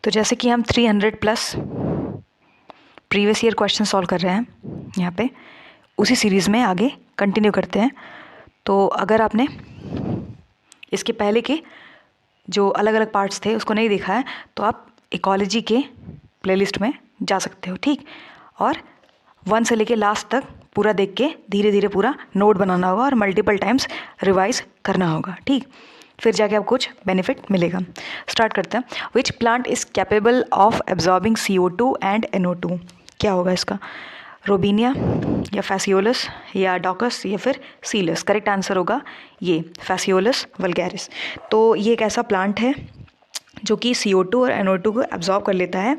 तो जैसे कि हम 300 plus previous year question solve कर रहे हैं यहाँ पे, उसी सीरीज़ में आगे कंटिन्यू करते हैं। तो अगर आपने इसके पहले के जो अलग अलग पार्ट्स थे उसको नहीं देखा है तो आप इकोलॉजी के प्लेलिस्ट में जा सकते हो, ठीक। और 1 से लेके लास्ट तक पूरा देख के धीरे धीरे पूरा नोट बनाना होगा और मल्टीपल टाइम्स रिवाइज करना होगा, ठीक। फिर जाके आपको कुछ बेनिफिट मिलेगा। स्टार्ट करते हैं। Which plant is capable of absorbing CO2 and NO2? क्या होगा इसका? रोबीनिया या फैसियोलस या डॉकस या फिर सीलस? करेक्ट आंसर होगा ये फैसियोलस वल्गैरिस। तो ये एक ऐसा प्लांट है जो कि CO2 और NO2 को एब्जॉर्ब कर लेता है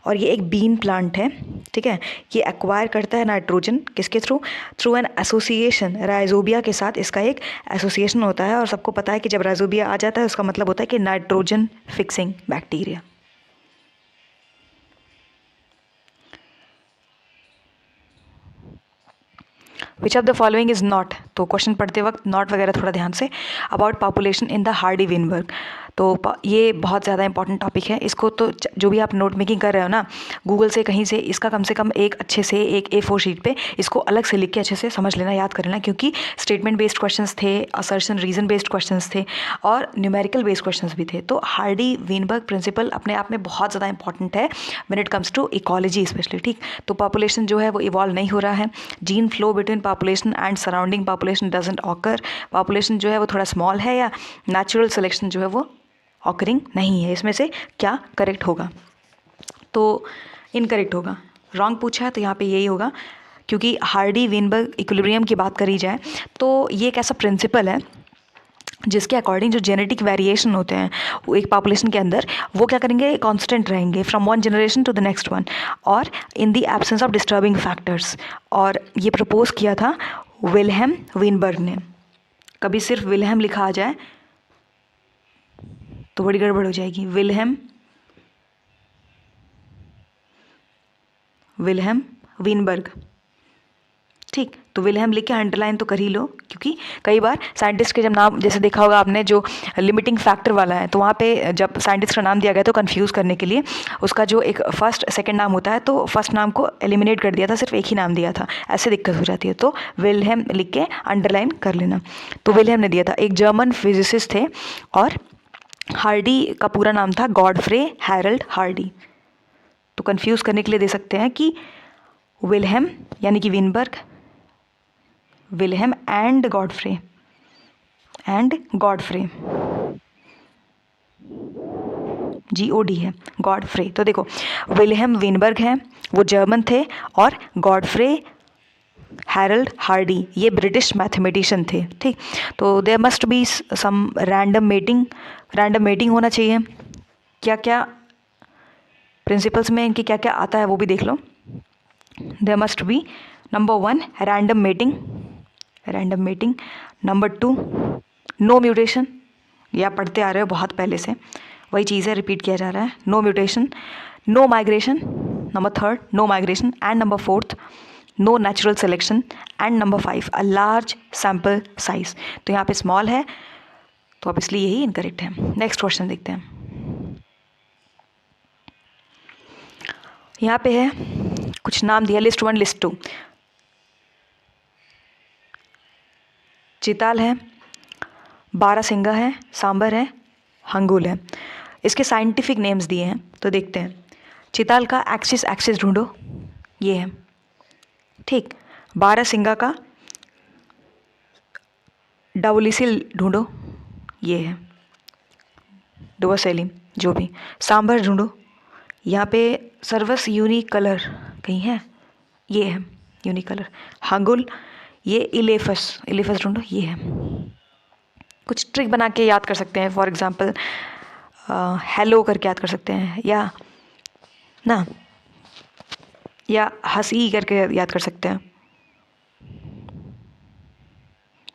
और ये एक बीन प्लांट है, ठीक है। ये एक्वायर करता है नाइट्रोजन किसके थ्रू एन एसोसिएशन, राइजोबिया के साथ इसका एक एसोसिएशन होता है। और सबको पता है कि जब राइजोबिया आ जाता है उसका मतलब होता है कि nitrogen fixing bacteria. Which of the following is not? तो क्वेश्चन पढ़ते वक्त नॉट वगैरह थोड़ा ध्यान से। About population in the Hardy Weinberg. तो ये बहुत ज़्यादा इंपॉर्टेंट टॉपिक है। इसको तो जो भी आप नोट मेकिंग कर रहे हो ना, गूगल से कहीं से इसका कम से कम एक अच्छे से एक A4 शीट पे इसको अलग से लिख के अच्छे से समझ लेना, याद कर लेना, क्योंकि स्टेटमेंट बेस्ड क्वेश्चंस थे, असर्शन रीजन बेस्ड क्वेश्चंस थे और न्यूमेरिकल बेस्ड क्वेश्चंस भी थे। तो हार्डी विनबर्ग प्रिंसिपल अपने आप में बहुत ज़्यादा इंपॉर्टेंट है when it comes to ecology specially, ठीक। तो पॉपुलेशन जो है वो इवॉल्व नहीं हो रहा है। Gene flow between population and surrounding population doesn't occur. Population जो है वो थोड़ा स्मॉल है या नेचुरल सिलेक्शन जो है वो ऑकरिंग नहीं है। इसमें से क्या करेक्ट होगा? तो इनकरेक्ट होगा। रॉन्ग पूछा है तो यहाँ पे यही होगा, क्योंकि हार्डी विनबर्ग इक्विलिब्रियम की बात करी जाए तो ये एक ऐसा प्रिंसिपल है जिसके अकॉर्डिंग जो जेनेटिक वेरिएशन होते हैं वो एक पॉपुलेशन के अंदर वो क्या करेंगे, कांस्टेंट रहेंगे from one generation to the next one और in the absence of disturbing factors. और ये प्रपोज किया था विल्हेम विनबर्ग ने। कभी सिर्फ विल्हेम लिखा आ जाए तो बड़ी गड़बड़ हो जाएगी। विल्हेम विनबर्ग, ठीक। तो विल्हेम लिख के अंडरलाइन तो कर ही लो, क्योंकि कई बार साइंटिस्ट के जब नाम, जैसे देखा होगा आपने जो लिमिटिंग फैक्टर वाला है, तो वहाँ पे जब साइंटिस्ट का नाम दिया गया तो कंफ्यूज करने के लिए उसका जो एक फर्स्ट सेकंड नाम होता है तो फर्स्ट नाम को एलिमिनेट कर दिया था, सिर्फ एक ही नाम दिया था, ऐसे दिक्कत हो जाती है। तो विल्हेम लिख के अंडरलाइन कर लेना। तो विल्हेम ने दिया था, एक जर्मन फिजिसिस्ट थे और हार्डी का पूरा नाम था गॉडफ्रे हैरल्ड हार्डी। तो कंफ्यूज करने के लिए दे सकते हैं कि विल्हेम यानी कि Weinberg, Wilhelm and Godfrey GOD है, गॉडफ्रे। तो देखो विल्हेम विनबर्ग हैं, वो जर्मन थे, और गॉडफ्रे हैरल्ड हार्डी ये ब्रिटिश मैथमेटिशियन थे, ठीक। तो there must be some random mating होना चाहिए। क्या क्या प्रिंसिपल्स में इनके क्या क्या आता है वो भी देख लो। There must be number 1 random mating, number 2 no mutation, ये आप पढ़ते आ रहे हो बहुत पहले से, वही चीज़ है, रिपीट किया जा रहा है। No mutation, no migration, number 3 no migration, and number 4 no natural selection, and number 5 a large sample size. तो यहाँ पे स्मॉल है तो अब इसलिए यही इनकरेक्ट है। नेक्स्ट क्वेश्चन देखते हैं। यहाँ पे है कुछ नाम दिया, लिस्ट 1 लिस्ट 2। चिताल है, बारासिंगा है, सांबर है, हंगुल है। इसके साइंटिफिक नेम्स दिए हैं तो देखते हैं। चिताल का एक्सिस ढूंढो, ये है, ठीक। बारासिंगा का डाउलिसिल ढूंढो, ये है, डुआसेलिम जो भी। सांबर ढूंढो, यहाँ पे सर्वस यूनिक कलर कहीं है, ये है यूनिक कलर। हंगुल, ये इलेफस ढूंढो, ये है। कुछ ट्रिक बना के याद कर सकते हैं, फॉर एग्जांपल हेलो करके याद कर सकते हैं, या हंसी करके याद कर सकते हैं।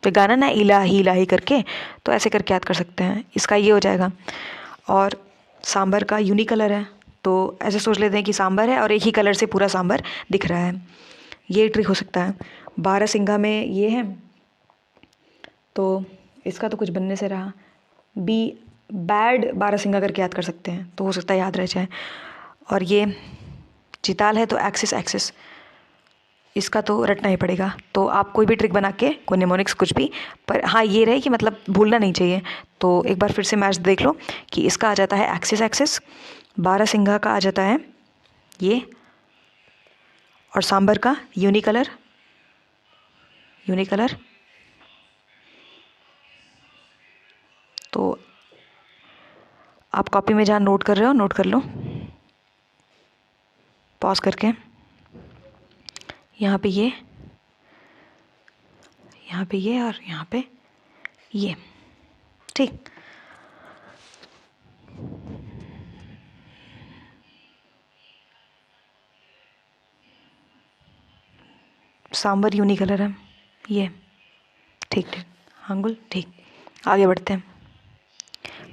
तो गाना ना इलाही इलाही करके, तो ऐसे करके याद कर सकते हैं, इसका ये हो जाएगा। और सांबर का यूनिक कलर है तो ऐसे सोच लेते हैं कि सांबर है और एक ही कलर से पूरा सांबर दिख रहा है, ये ट्रिक हो सकता है। बारासिंगा में ये है तो इसका तो कुछ बनने से रहा। बैड बारहसिंगा करके याद कर सकते हैं, तो हो सकता है याद रह जाए। और ये चिताल है तो एक्सिस एक्सिस, इसका तो रटना ही पड़ेगा। तो आप कोई भी ट्रिक बना के, कोई निमोनिक्स कुछ भी, पर हाँ ये रहे कि मतलब भूलना नहीं चाहिए। तो एक बार फिर से मैच देख लो कि इसका आ जाता है एक्सिस एक्सिस, बारहसिंगा का आ जाता है ये, और सांबर का यूनिकलर यूनिकलर। तो आप कॉपी में जहाँ नोट कर रहे हो नोट कर लो, पॉज करके। यहाँ पे ये, यहाँ पे ये, और यहाँ पे ये, ठीक। सांबर यूनिकलर है ये, ठीक ठीक, अंगुल, ठीक। आगे बढ़ते हैं।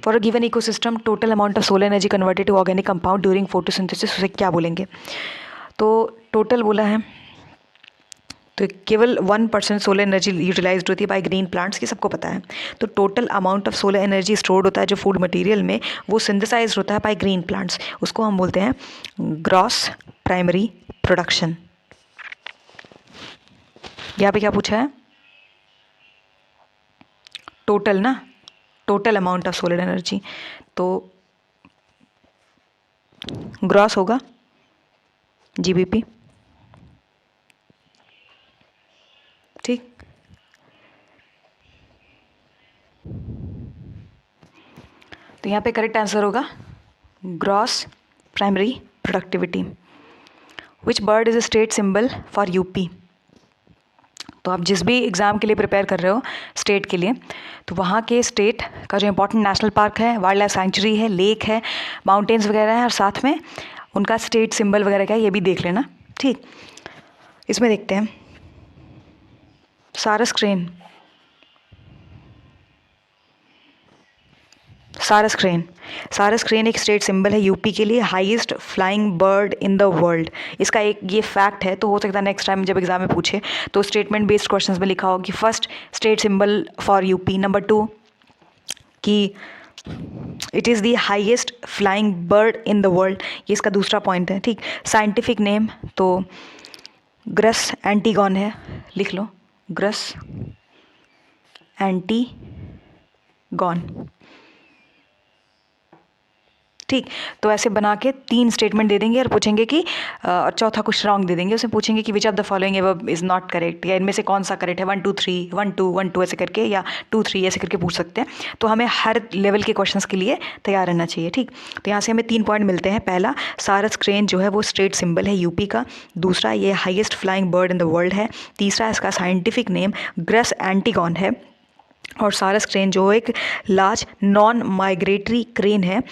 For a given ecosystem total amount of solar energy converted to organic compound during photosynthesis, उसे क्या बोलेंगे? तो टोटल बोला है तो केवल 1% सोलर एनर्जी यूटिलाइज होती है बाय ग्रीन प्लांट्स, ये सबको पता है। तो total amount of solar energy stored होता है जो फूड मटेरियल में, वो सिंथेसाइज होता है बाय ग्रीन प्लांट्स, उसको हम बोलते हैं ग्रॉस प्राइमरी प्रोडक्शन। यहाँ पे क्या पूछा है? टोटल ना, total amount of solar energy, तो ग्रॉस होगा जीबीपी, ठीक। तो यहाँ पे करेक्ट आंसर होगा gross primary productivity. Which bird is a state symbol for UP? तो आप जिस भी एग्ज़ाम के लिए प्रिपेयर कर रहे हो स्टेट के लिए, तो वहाँ के स्टेट का जो इम्पोर्टेंट नेशनल पार्क है, वाइल्ड लाइफ सेंचुरी है, लेक है, माउंटेन्स वगैरह है, और साथ में उनका स्टेट सिंबल वगैरह क्या है ये भी देख लेना, ठीक। इसमें देखते हैं सारस क्रेन। सारस क्रेन, सारस क्रेन एक स्टेट सिंबल है यूपी के लिए, highest flying bird in the world. इसका एक ये फैक्ट है, तो हो सकता है नेक्स्ट टाइम जब एग्जाम में पूछे तो स्टेटमेंट बेस्ड क्वेश्चंस में लिखा हो कि first state symbol for UP, number 2 कि it is the highest flying bird in the world, ये इसका दूसरा पॉइंट है, ठीक। साइंटिफिक नेम तो ग्रस एंटीगॉन है, लिख लो ग्रस एंटीगॉन, ठीक। तो ऐसे बना के 3 स्टेटमेंट दे देंगे और पूछेंगे कि और चौथा कुछ रॉन्ग दे देंगे, उसमें पूछेंगे कि which of the following above is not correct, या इनमें से कौन सा करेक्ट है, 1 2 3 1 2 1 2 ऐसे करके, या 2 3 ऐसे करके पूछ सकते हैं। तो हमें हर लेवल के क्वेश्चंस के लिए तैयार रहना चाहिए, ठीक। तो यहाँ से हमें 3 पॉइंट मिलते हैं। पहला, सारस क्रेन जो है वो स्टेट सिंबल है यूपी का। दूसरा, ये highest flying bird in the world है। तीसरा, इसका साइंटिफिक नेम ग्रस एंटीगॉन है। और सारस क्रेन जो एक लार्ज नॉन माइग्रेटरी क्रेन है,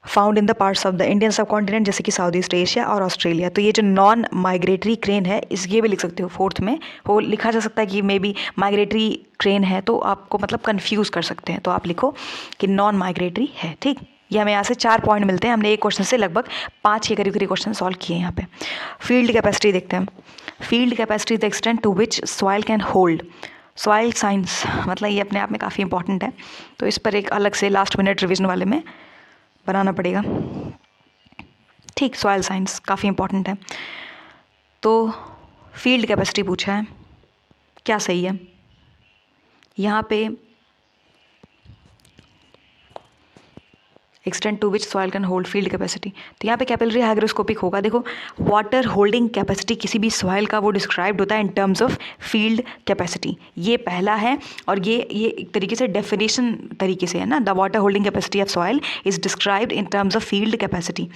found in the parts of the Indian सब कॉन्टिनेंट, जैसे कि साउथ ईस्ट एशिया और ऑस्ट्रेलिया। तो ये जो नॉन माइग्रेटरी क्रेन है, इस ये भी लिख सकते हो 4th में, वो लिखा जा सकता है कि मे बी माइग्रेटरी क्रेन है, तो आपको मतलब कंफ्यूज कर सकते हैं, तो आप लिखो कि नॉन माइग्रेटरी है, ठीक। ये हमें यहाँ से 4 पॉइंट मिलते हैं। हमने एक क्वेश्चन से लगभग 5 के करीब क्वेश्चन सॉल्व किए हैं यहाँ पे। फील्ड कैपेसिटी देखते हैं। Field capacity is the extent to which soil can hold. Soil science मतलब ये अपने आप में काफ़ी इंपॉर्टेंट है, तो इस पर एक अलग से लास्ट मिनट रिविजन वाले में बनाना पड़ेगा, ठीक। सॉइल साइंस काफ़ी इंपॉर्टेंट है। तो फील्ड कैपेसिटी पूछा है, क्या सही है? यहाँ पे extent to which soil can hold field capacity, तो यहाँ पे कैपिलरी हाइग्रोस्कोपिक होगा। देखो, वाटर होल्डिंग कैपेसिटी किसी भी सॉइल का वो डिस्क्राइब्ड होता है in terms of field capacity, ये पहला है। और ये एक तरीके से डेफिनेशन तरीके से है ना, the water holding capacity of soil is described in terms of field capacity,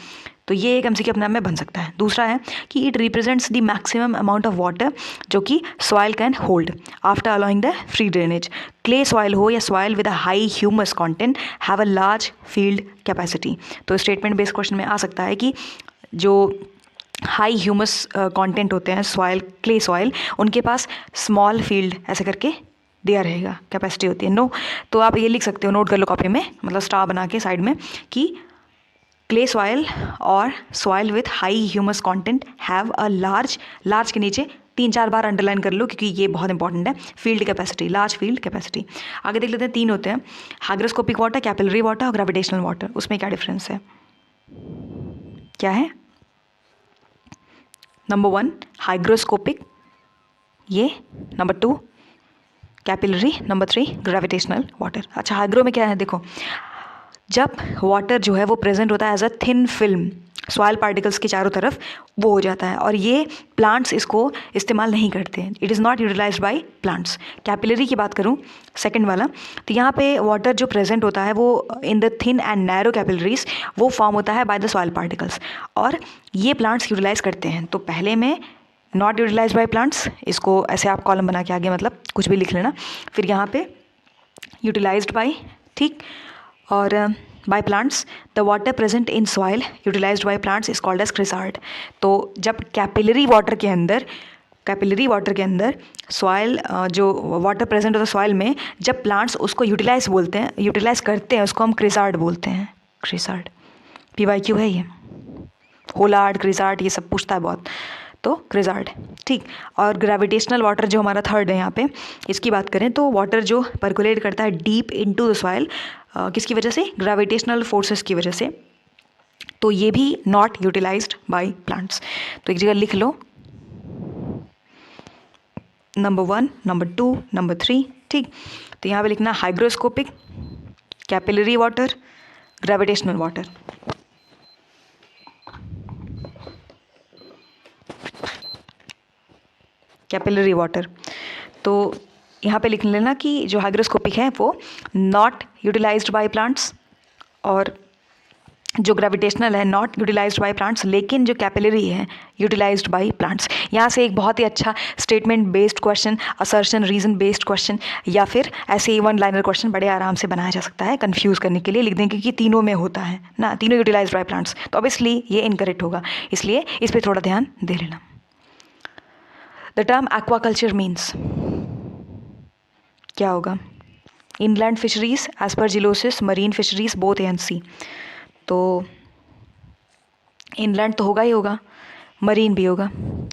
तो ये एक एमसीक्यू अपने आप में बन सकता है। दूसरा है कि it represents the maximum amount of water जो कि soil can hold after allowing the free drainage. Clay soil हो या soil with a high humus content have a large field capacity. तो स्टेटमेंट बेस्ड क्वेश्चन में आ सकता है कि जो हाई ह्यूमस कंटेंट होते हैं सॉइल, क्ले सॉइल, उनके पास स्मॉल फील्ड ऐसे करके दिया रहेगा, कैपेसिटी होती है। नो, तो आप ये लिख सकते हो, नोट कर लो कॉपी में, मतलब स्टार बना के साइड में, कि क्ले सॉइल और soil with high humus content have a large के नीचे 3-4 बार अंडरलाइन कर लो क्योंकि ये बहुत इंपॉर्टेंट है। Field capacity, large field capacity. आगे देख लेते हैं, 3 होते हैं, हाइग्रोस्कोपिक वाटर, कैपिलरी वाटर और ग्रेविटेशनल वाटर। उसमें क्या डिफरेंस है, क्या है? नंबर 1 हाइग्रोस्कोपिक, ये number 2 capillary, number 3 gravitational water. अच्छा, हाइग्रो में क्या है, देखो जब वाटर जो है वो प्रेजेंट होता है as a thin film soil particles के चारों तरफ, वो हो जाता है, और ये प्लांट्स इसको इस्तेमाल नहीं करते हैं, it is not utilized by plants. Capillary की बात करूँ, सेकंड वाला, तो यहाँ पे वाटर जो प्रेजेंट होता है वो in the thin and narrow capillaries वो फॉर्म होता है बाय द सॉइल पार्टिकल्स, और ये प्लांट्स यूटिलाइज करते हैं। तो पहले में नॉट यूटिलाइज बाय प्लांट्स, इसको ऐसे आप कॉलम बना के आगे मतलब कुछ भी लिख लेना, फिर यहाँ पे यूटिलाइज्ड बाय, ठीक, और by plants the water present in soil utilised by plants is called as chresard. तो जब कैपिलरी वाटर के अंदर सॉइल जो वाटर प्रेजेंट होता है सॉइल में, जब प्लांट्स उसको यूटिलाइज करते हैं, उसको हम क्रिसार्ड बोलते हैं। क्रिसार्ड PYQ है ये, होलार्ड, क्रिसार्ड, ये सब पूछता है बहुत, तो क्रिसार्ड, ठीक। और ग्रेविटेशनल वाटर जो हमारा थर्ड है यहाँ पे, इसकी बात करें तो वाटर जो पर्कुलेट करता है डीप इनटू द सॉइल, किसकी वजह से? ग्रेविटेशनल फोर्सेस की वजह से, तो ये भी नॉट यूटिलाइज्ड बाय प्लांट्स। तो एक जगह लिख लो नंबर 1, नंबर 2, नंबर 3, ठीक। तो यहाँ पे लिखना hygroscopic, capillary water, gravitational water. Capillary water, तो यहाँ पे लिख लेना कि जो हाइग्रोस्कोपिक है वो नॉट यूटिलाइज्ड बाय प्लांट्स, और जो ग्रेविटेशनल है नॉट यूटिलाइज्ड बाय प्लांट्स, लेकिन जो कैपिलरी है यूटिलाइज्ड बाय प्लांट्स। यहाँ से एक बहुत ही अच्छा statement based question, assertion reason based question, या फिर ऐसे ही 1 लाइनर क्वेश्चन बड़े आराम से बनाया जा सकता है। कंफ्यूज करने के लिए लिख दें क्योंकि तीनों में होता है ना, तीनों यूटिलाइज्ड बाय प्लांट्स, तो ऑब्वियसली ये इनकरेक्ट होगा, इसलिए इस पर थोड़ा ध्यान दे लेना। द टर्म एक्वाकल्चर मीन्स क्या होगा? Inland fisheries, aspergillosis, marine fisheries, both A and C. तो इनलैंड तो होगा ही होगा, मरीन भी होगा,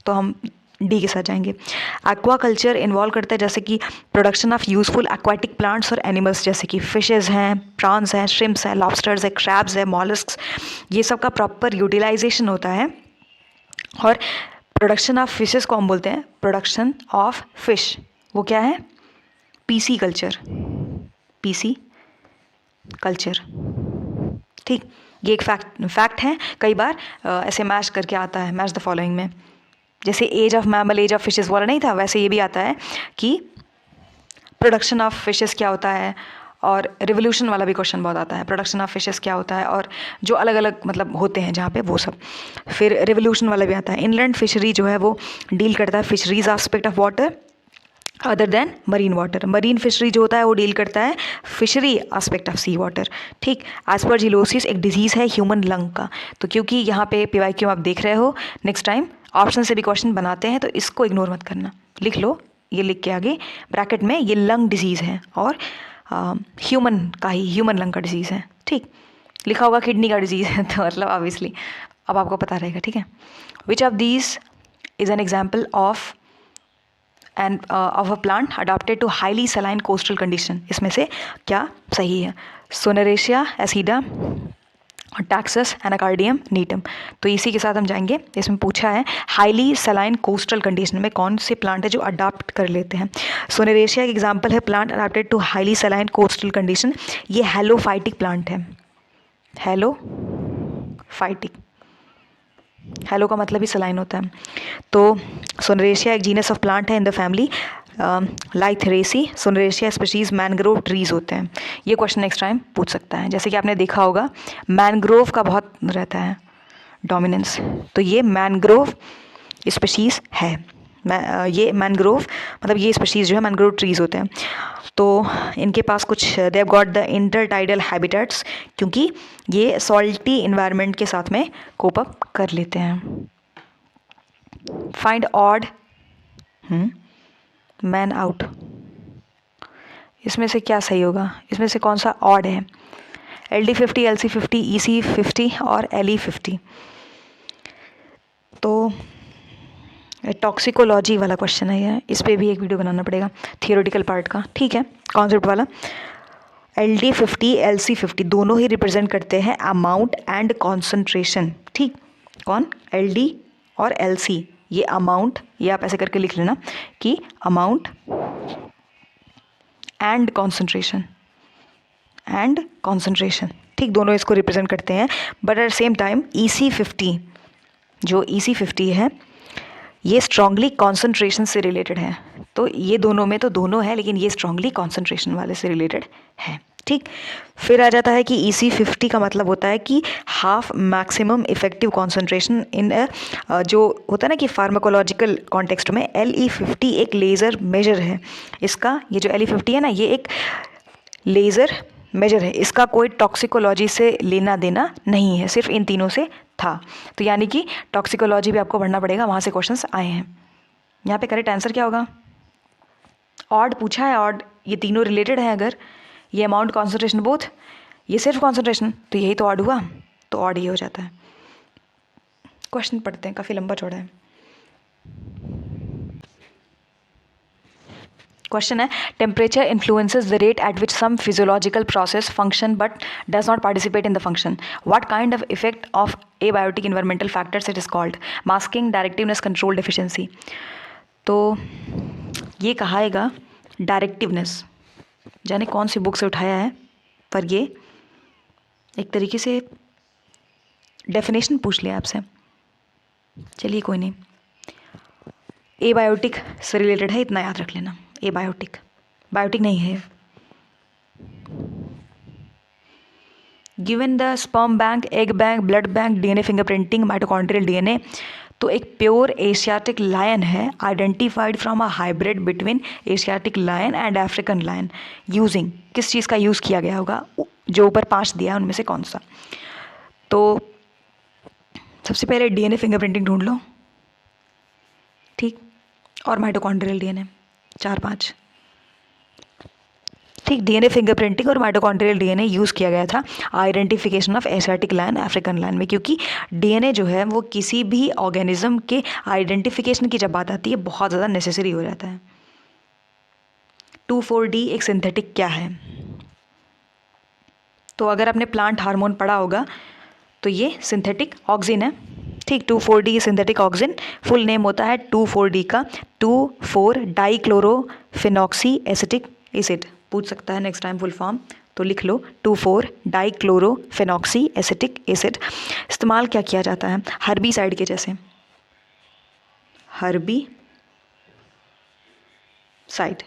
तो हम डी के साथ जाएंगे। एक्वाकल्चर इन्वॉल्व करता है जैसे कि production of useful aquatic plants और एनिमल्स, जैसे कि फिशेज हैं, प्रॉन्स हैं, श्रिम्प्स हैं, लॉबस्टर्स हैं, क्रैब्स हैं, मॉलस्क्स, ये सब का प्रॉपर यूटिलाइजेशन होता है। और प्रोडक्शन ऑफ फिशेस को हम बोलते हैं प्रोडक्शन ऑफ फिश, वो क्या है? PC कल्चर, ठीक। ये एक फैक्ट है, कई बार ऐसे मैच करके आता है, मैच द फॉलोइंग में, जैसे age of mammal, age of fishes वाला नहीं था, वैसे ये भी आता है कि प्रोडक्शन ऑफ फिशेस क्या होता है, और रिवोल्यूशन वाला भी क्वेश्चन बहुत आता है, प्रोडक्शन ऑफ फिशेस क्या होता है, और जो अलग अलग मतलब होते हैं जहाँ पे वो सब, फिर रिवोल्यूशन वाला भी आता है। इनलैंड फिशरी जो है वो डील करता है fisheries aspect of water other than marine water. Marine fishery जो होता है वो डील करता है fishery aspect of sea water, ठीक। एस्परजिलोसिस एक डिजीज़ है ह्यूमन लंग का, तो क्योंकि यहाँ पे PYQ आप देख रहे हो, नेक्स्ट टाइम ऑप्शन से भी क्वेश्चन बनाते हैं, तो इसको इग्नोर मत करना, लिख लो, ये लिख के आगे ब्रैकेट में, ये लंग डिजीज़ है और ह्यूमन का ही, ह्यूमन लंग का डिजीज़ है, ठीक। लिखा होगा किडनी का डिजीज़ है, तो मतलब ऑब्वियसली अब आपको पता रहेगा, ठीक है। Which of these is an example of of a plant adapted to highly saline coastal condition, इसमें से क्या सही है? सोनेरेशिया एसिडा, टैक्सस, एनाकार्डियम, नीटम। तो इसी के साथ हम जाएंगे, इसमें पूछा है हाईली सलाइन कोस्टल कंडीशन में कौन से प्लांट है जो अडाप्ट कर लेते हैं। सोनेरेशिया एक एग्जांपल है plant adapted to highly saline coastal condition, ये हेलोफाइटिक प्लांट है। हेलोफाइटिक, हेलो का मतलब ही सलाइन होता है। तो सोनेरेशिया एक जीनस ऑफ प्लांट है in the family Lythraceae. Sonneratia species mangrove trees होते हैं। ये क्वेश्चन नेक्स्ट टाइम पूछ सकता है, जैसे कि आपने देखा होगा मैनग्रोव का बहुत रहता है डोमिनेंस, तो ये मैनग्रोव स्पीशीज है। ये मैनग्रोव मतलब ये स्पीशीज जो है मैनग्रोव ट्रीज होते हैं, तो इनके पास कुछ they have got the intertidal habitats, क्योंकि ये सॉल्टी इन्वायरमेंट के साथ में कोप अप कर लेते हैं। फाइंड ऑड मैन आउट, इसमें से क्या सही होगा? इसमें से कौन सा ऑड है? LD50, LC50, EC50 और LE50। तो टॉक्सिकोलॉजी वाला क्वेश्चन है ये, इस पर भी एक वीडियो बनाना पड़ेगा थियोरेटिकल पार्ट का, ठीक है, कॉन्सेप्ट वाला। LD50 LC50 दोनों ही रिप्रेजेंट करते हैं अमाउंट एंड कॉन्सेंट्रेशन, ठीक। कौन? LD और LC, ये अमाउंट, ये आप ऐसे करके लिख लेना कि अमाउंट एंड कॉन्सेंट्रेशन, ठीक, दोनों इसको रिप्रेजेंट करते हैं। But at same time EC50, जो EC50 है ये स्ट्रांगली कॉन्सेंट्रेशन से रिलेटेड है। तो ये दोनों में तो दोनों है, लेकिन ये स्ट्रांगली कॉन्सेंट्रेशन वाले से रिलेटेड है, ठीक। फिर आ जाता है कि EC50 का मतलब होता है कि half maximum effective concentration in जो होता है ना कि फार्माकोलॉजिकल कॉन्टेक्स्ट में। LE50 एक लेज़र मेजर है इसका, ये जो LE50 है ना, ये एक लेज़र मेजर है, इसका कोई टॉक्सिकोलॉजी से लेना देना नहीं है, सिर्फ इन तीनों से था। तो यानी कि टॉक्सिकोलॉजी भी आपको पढ़ना पड़ेगा, वहाँ से क्वेश्चंस आए हैं। यहाँ पे करेक्ट आंसर क्या होगा? ऑड पूछा है, ऑड, ये तीनों रिलेटेड हैं। अगर ये अमाउंट, कॉन्सेंट्रेशन बोथ, ये सिर्फ कॉन्सेंट्रेशन, तो यही तो ऑड हुआ, तो ऑड ये हो जाता है। क्वेश्चन पढ़ते हैं, काफ़ी लंबा चौड़ा है। क्वेश्चन है, temperature influences the rate at which some physiological process function but does not participate in the function. What kind of effect of abiotic environmental factors it is called? Masking, directiveness, control, deficiency. तो ये कहाएगा डायरेक्टिवनेस, जाने कौन सी book से उठाया है, पर ये एक तरीके से डेफिनेशन पूछ लिया आपसे, चलिए कोई नहीं। एबायोटिक से रिलेटेड है, इतना याद रख लेना। एबायोटिक, बायोटिक नहीं है। Given the sperm bank, egg bank, blood bank, DNA fingerprinting, mitochondrial DNA, तो एक प्योर एशियाटिक लायन है identified from a hybrid between Asiatic lion and African lion using, किस चीज़ का यूज़ किया गया होगा? जो ऊपर 5 दिया है उनमें से कौन सा? तो सबसे पहले DNA फिंगरप्रिंटिंग ढूंढ लो, ठीक, और माइटोकॉन्ड्रियल DNA, 4-5, ठीक। DNA फिंगरप्रिंटिंग और माइटोकॉन्ड्रियल DNA यूज़ किया गया था identification of Asiatic lion, African lion में, क्योंकि DNA जो है वो किसी भी ऑर्गेनिज्म के आइडेंटिफिकेशन की जब बात आती है बहुत ज़्यादा नेसेसरी हो जाता है। 2,4-D एक सिंथेटिक क्या है? तो अगर आपने प्लांट हार्मोन पढ़ा होगा तो ये सिंथेटिक ऑक्सिन है, ठीक। 2,4-D synthetic auxin, full name होता है 2,4-D का 2,4-डाइक्लोरोफिनॉक्सी एसिटिक एसिड। पूछ सकता है नेक्स्ट टाइम फुल फॉर्म, तो लिख लो 2,4-डाइक्लोरोफिनॉक्सी एसिटिक एसिड। इस्तेमाल क्या किया जाता है? हर्बीसाइड के जैसे, हर्बीसाइड,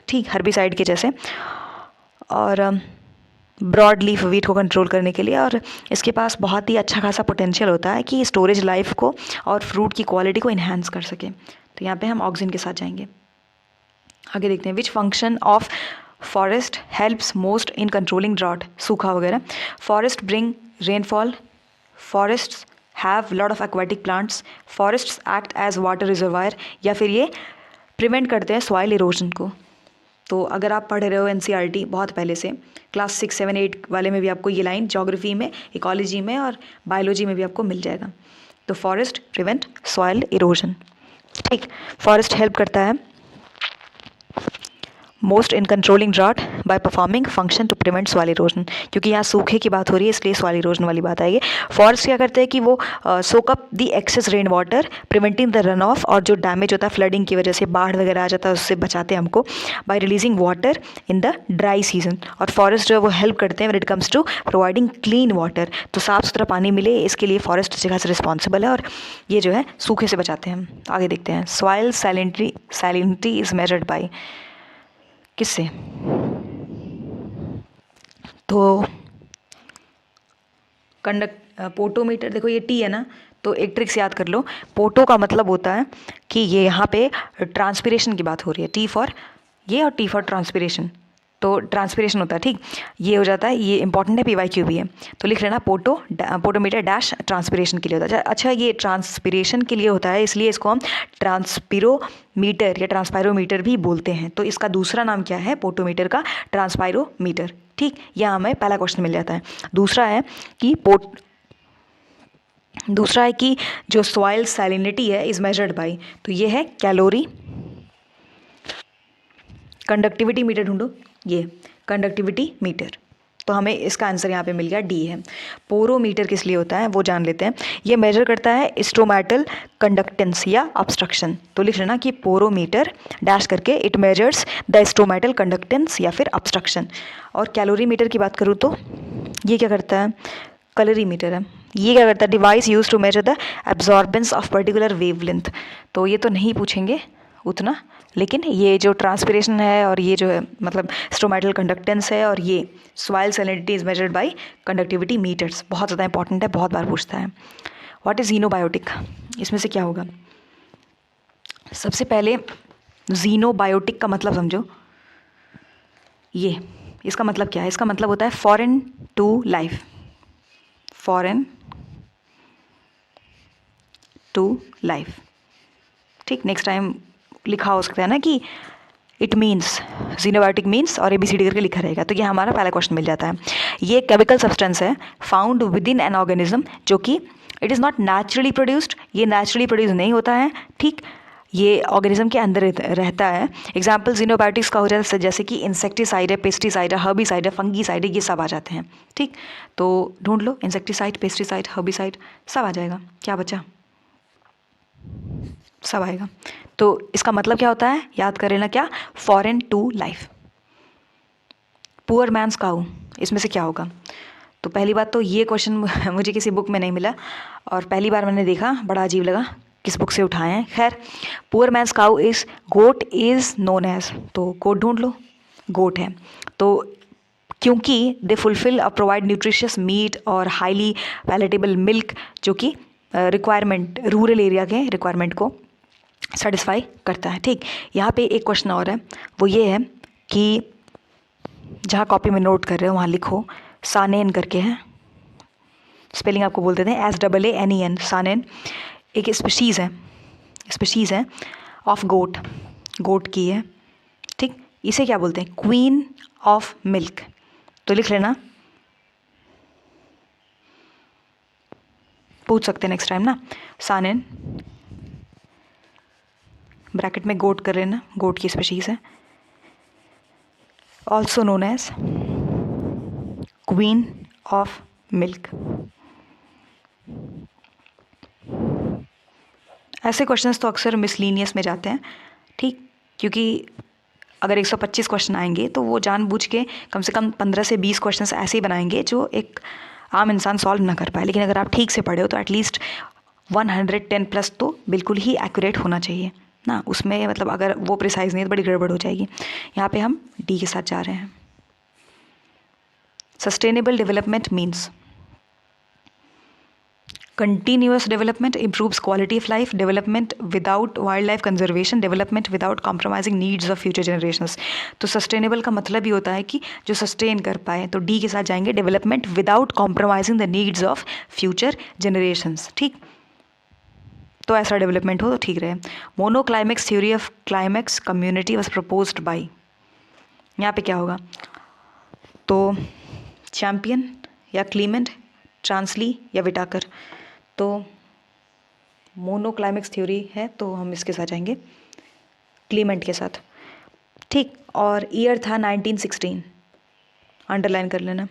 ठीक, हर्बीसाइड के जैसे, और ब्रॉड लीफ वीट को कंट्रोल करने के लिए। और इसके पास बहुत ही अच्छा खासा पोटेंशियल होता है कि स्टोरेज लाइफ को और फ्रूट की क्वालिटी को इन्हांस कर सके। तो यहाँ पे हम ऑक्सिन के साथ जाएंगे। आगे देखते हैं, which function of forest helps most in controlling drought, सूखा वगैरह। Forest bring rainfall, forests have lot of aquatic plants, forests act as water reservoir, या फिर ये प्रिवेंट करते हैं सॉइल इरोजन को। तो अगर आप पढ़ रहे हो NCERT बहुत पहले से, क्लास 6, 7, 8 वाले में भी आपको ये लाइन ज्योग्राफी में, इकोलॉजी में और बायोलॉजी में भी आपको मिल जाएगा। तो फॉरेस्ट प्रिवेंट सॉइल इरोजन, ठीक। फॉरेस्ट हेल्प करता है most in controlling drought by performing function to prevent soil erosion, क्योंकि यहाँ सूखे की बात हो रही है इसलिए सॉइल इरोजन वाली बात आएगी। फॉरेस्ट क्या करते हैं कि वो soak up the excess rain water, preventing the run off, और जो डैमेज होता है फ्लडिंग की वजह से, बाढ़ वगैरह आ जाता है, उससे बचाते हैं हमको by releasing water in the dry season. और फॉरेस्ट जो है वो हेल्प करते हैं when it comes to providing clean water, तो साफ़ सुथरा पानी मिले, इसके लिए फॉरेस्ट जगह से रिस्पॉन्सिबल है, और ये जो है सूखे से बचाते हैं हम। आगे देखते हैं, soil salinity is measured bye, किससे? तो पोटोमीटर, देखो ये T है ना, तो एक ट्रिक्स याद कर लो। पोटो का मतलब होता है कि ये यहाँ पे ट्रांसपिरेशन की बात हो रही है, T फॉर ये और T फॉर ट्रांसपिरेशन, तो ट्रांसपिरेशन होता है, ठीक। ये हो जाता है, ये इंपॉर्टेंट है, PYQ भी है, तो लिख लेना पोटोमीटर डैश ट्रांसपिरेशन के लिए होता है। अच्छा, ये ट्रांसपिरेशन के लिए होता है, इसलिए इसको हम ट्रांसपिरोमीटर या ट्रांसपायरोमीटर भी बोलते हैं। तो इसका दूसरा नाम क्या है पोटोमीटर का? ट्रांसपायरोमीटर, ठीक। यहाँ हमें पहला क्वेश्चन मिल जाता है। दूसरा है कि दूसरा है कि जो सॉइल सैलिनिटी है इज़ मेजर्ड बाय, तो ये है कैलोरी। कंडक्टिविटी मीटर ढूंढो, ये कंडक्टिविटी मीटर, तो हमें इसका आंसर यहाँ पे मिल गया डी है। पोरोमीटर किस लिए होता है वो जान लेते हैं। ये मेजर करता है स्टोमेटल कंडक्टेंस या ऑब्स्ट्रक्शन, तो लिख लेना कि पोरोमीटर डैश करके it measures the stomatal conductance या फिर ऑब्स्ट्रक्शन। और कैलोरीमीटर की बात करूँ तो ये क्या करता है, कैलोरीमीटर है, ये क्या करता है, device use to measure the absorbance of particular wavelength. तो ये तो नहीं पूछेंगे उतना, लेकिन ये जो ट्रांसपिरेशन है और ये जो है मतलब स्टोमेटल कंडक्टेंस है और ये soil salinity is measured by conductivity meters, बहुत ज़्यादा इंपॉर्टेंट है, बहुत बार पूछता है। व्हाट इज़ जीनोबायोटिक, इसमें से क्या होगा। सबसे पहले जीनोबायोटिक का मतलब समझो, ये इसका मतलब क्या है, इसका मतलब होता है foreign to life, foreign to life. ठीक, नेक्स्ट टाइम लिखा हो सकता है ना कि इट मीन्स, जीनोबायोटिक मीन्स और ABCD करके लिखा रहेगा, तो ये हमारा पहला क्वेश्चन मिल जाता है। ये केमिकल सब्सटेंस है found with in an organism, जो कि it is not naturally produced, ये नेचुरली प्रोड्यूस नहीं होता है। ठीक, ये ऑर्गेनिज्म के अंदर रहता है। एग्जाम्पल जीनोबायोटिक्स का हो जाता है जैसे कि इंसेक्टिसाइड है, पेस्टिसाइड है, हर्बिसाइड है, फंगीसाइड है, ये सब आ जाते हैं। ठीक, तो ढूंढ लो इंसेक्टिसाइड, पेस्टिसाइड, हर्बिसाइड, सब आ जाएगा। क्या बचा, सब आएगा। तो इसका मतलब क्या होता है, याद कर लेना, क्या, foreign to life. Poor man's cow, इसमें से क्या होगा। तो पहली बात तो ये क्वेश्चन मुझे किसी बुक में नहीं मिला और पहली बार मैंने देखा, बड़ा अजीब लगा, किस बुक से उठाए हैं। खैर, poor man's cow is goat is known as, तो गोट ढूंढ लो, गोट है। तो क्योंकि दे फुलफिल और प्रोवाइड न्यूट्रिशियस मीट और हाईली पैलेटेबल मिल्क, जो कि रिक्वायरमेंट, रूरल एरिया के रिक्वायरमेंट को सेटिस्फाई करता है। ठीक, यहाँ पे एक क्वेश्चन और है, वो ये है कि जहाँ कॉपी में नोट कर रहे हो वहाँ लिखो, सानेन करके है, स्पेलिंग आपको बोल देते हैं SAANEN, सानेन एक स्पीशीज़ है ऑफ गोट, गोट की है। ठीक, इसे क्या बोलते हैं, क्वीन ऑफ मिल्क, तो लिख लेना, पूछ सकते हैं नेक्स्ट टाइम ना, सानेन ब्रैकेट में गोट कर लेना, गोट की स्पीशीज़ है, also known as queen of milk. ऐसे क्वेश्चंस तो अक्सर मिसलीनियस में जाते हैं। ठीक, क्योंकि अगर 125 क्वेश्चन आएंगे तो वो जानबूझ के कम से कम 15 से 20 क्वेश्चंस ऐसे ही बनाएंगे जो एक आम इंसान सॉल्व ना कर पाए। लेकिन अगर आप ठीक से पढ़े हो तो एटलीस्ट 110 प्लस तो बिल्कुल ही एक्यूरेट होना चाहिए ना, उसमें मतलब अगर वो प्रिसाइज नहीं है तो बड़ी गड़बड़ हो जाएगी। यहाँ पे हम डी के साथ जा रहे हैं। Sustainable development means continuous development, improves quality of life, development without wildlife conservation, development without compromising needs of future generations। तो sustainable का मतलब ही होता है कि जो sustain कर पाए, तो D के साथ जाएंगे, development without compromising the needs of future generations। ठीक, तो ऐसा डेवलपमेंट हो तो ठीक रहे। Monoclimax theory of climax community was proposed by, यहाँ पे क्या होगा, तो चैम्पियन या क्लीमेंट, ट्रांसली या विटाकर। तो मोनोक्लाइमेक्स थ्योरी है तो हम इसके साथ जाएंगे, क्लीमेंट के साथ। ठीक, और ईयर था 1916, अंडरलाइन कर लेना।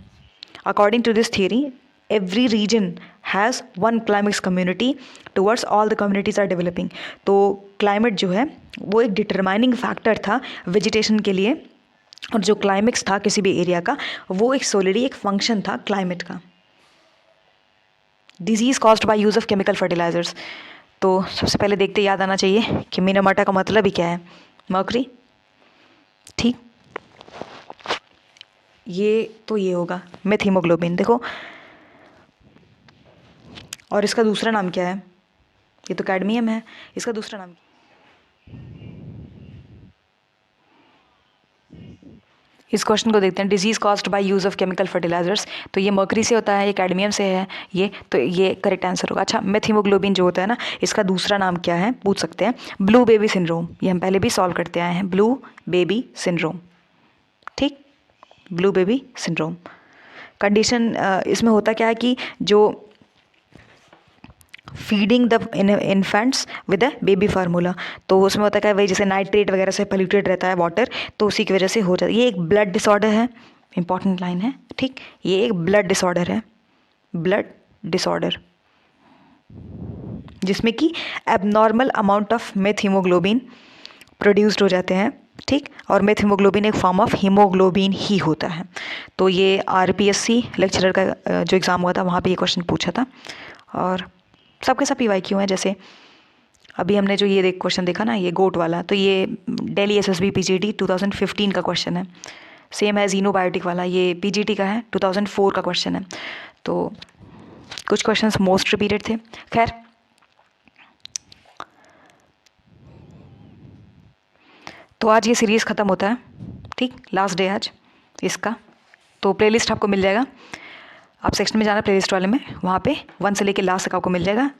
According to this theory every region has one climax community towards all the communities are developing. तो क्लाइमेट जो है वो एक डिटरमाइनिंग फैक्टर था वेजिटेशन के लिए, और जो क्लाइमेक्स था किसी भी एरिया का वो एक सोलिडी एक फंक्शन था क्लाइमेट का। Disease caused by use of chemical fertilizers, तो सबसे पहले देखते याद आना चाहिए कि मिनामाटा का मतलब ही क्या है, मर्करी। ठीक, ये तो ये होगा मेथ हीमोग्लोबिन, देखो। और इसका दूसरा नाम क्या है, ये तो कैडमियम है, इसका दूसरा नाम, इस क्वेश्चन को देखते हैं। Disease caused by use of chemical fertilizers, तो ये मर्करी से होता है, ये कैडमियम से है, ये तो ये करेक्ट आंसर होगा। अच्छा, मेथिमोग्लोबिन जो होता है ना, इसका दूसरा नाम क्या है पूछ सकते हैं, ब्लू बेबी सिंड्रोम, ये हम पहले भी सॉल्व करते आए हैं, ब्लू बेबी सिंड्रोम। ठीक, ब्लू बेबी सिंड्रोम कंडीशन, इसमें होता क्या है कि जो feeding the infants with a baby formula. तो उसमें होता है क्या, वही जैसे नाइट्रेट वगैरह से पोल्यूटेड रहता है वाटर, तो उसी की वजह से हो जाता है। ये एक ब्लड डिसऑर्डर है, इंपॉर्टेंट लाइन है, ठीक। ये एक ब्लड डिसऑर्डर है, ब्लड डिसऑर्डर, जिसमें कि abnormal amount of methaemoglobin produced हो जाते हैं, ठीक। और मेथ हीमोग्लोबिन एक फॉर्म ऑफ हीमोग्लोबिन ही होता है। तो ये RPSC लेक्चरर का जो एग्ज़ाम हुआ था वहाँ पे ये क्वेश्चन पूछा था, और सबके सब PYQ हैं। जैसे अभी हमने जो ये क्वेश्चन देखा ना, ये गोट वाला, तो ये दिल्ली SSB PGT 2015 का क्वेश्चन है। सेम है जीनोबायोटिक वाला, ये PGT का है, 2004 का क्वेश्चन है। तो कुछ क्वेश्चंस मोस्ट रिपीटेड थे। खैर, तो आज ये सीरीज़ ख़त्म होता है, ठीक। लास्ट डे आज इसका। तो प्लेलिस्ट आपको मिल जाएगा, आप सेक्शन में जाना प्लेलिस्ट वाले में, वहाँ पे 1 से लेके लास्ट तक आपको मिल जाएगा।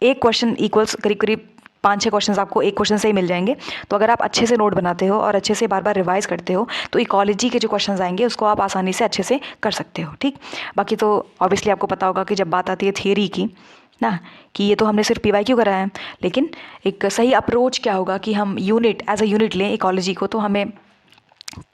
एक क्वेश्चन इक्वल्स करीब करीब 5-6 क्वेश्चन आपको एक क्वेश्चन से ही मिल जाएंगे। तो अगर आप अच्छे से नोट बनाते हो और अच्छे से बार बार रिवाइज करते हो, तो इकोलॉजी के जो क्वेश्चंस आएंगे उसको आप आसानी से अच्छे से कर सकते हो, ठीक। बाकी तो ऑब्वियसली आपको पता होगा कि जब बात आती है थियरी की ना, कि ये तो हमने सिर्फ PYQ करा है, लेकिन एक सही अप्रोच क्या होगा कि हम यूनिट एज अ यूनिट लें इकोलॉजी को। तो हमें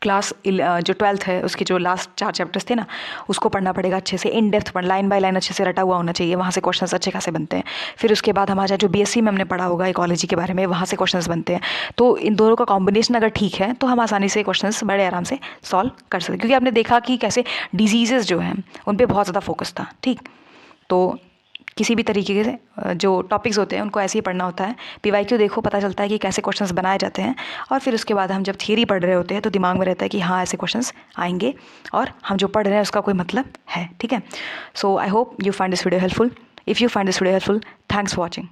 क्लास जो 12th है उसके जो लास्ट 4 चैप्टर्स थे ना, उसको पढ़ना पड़ेगा अच्छे से, इन डेप्थ पढ़, लाइन बाय लाइन अच्छे से रटा हुआ होना चाहिए, वहाँ से क्वेश्चंस अच्छे खासे बनते हैं। फिर उसके बाद हमारा जो BSc में हमने पढ़ा होगा इकोलॉजी के बारे में, वहाँ से क्वेश्चंस बनते हैं। तो इन दोनों का कॉम्बिनेशन अगर ठीक है तो हम आसानी से क्वेश्चंस बड़े आराम से सॉल्व कर सकते हैं, क्योंकि आपने देखा कि कैसे डिजीज़ेज़ जो हैं उन पर बहुत ज़्यादा फोकस था, ठीक। तो किसी भी तरीके से जो टॉपिक्स होते हैं उनको ऐसे ही पढ़ना होता है। PYQ देखो, पता चलता है कि कैसे क्वेश्चंस बनाए जाते हैं, और फिर उसके बाद हम जब थियरी पढ़ रहे होते हैं तो दिमाग में रहता है कि हाँ ऐसे क्वेश्चंस आएंगे और हम जो पढ़ रहे हैं उसका कोई मतलब है, ठीक है। So I hope you find this video helpful. If you find this video helpful, thanks for watching.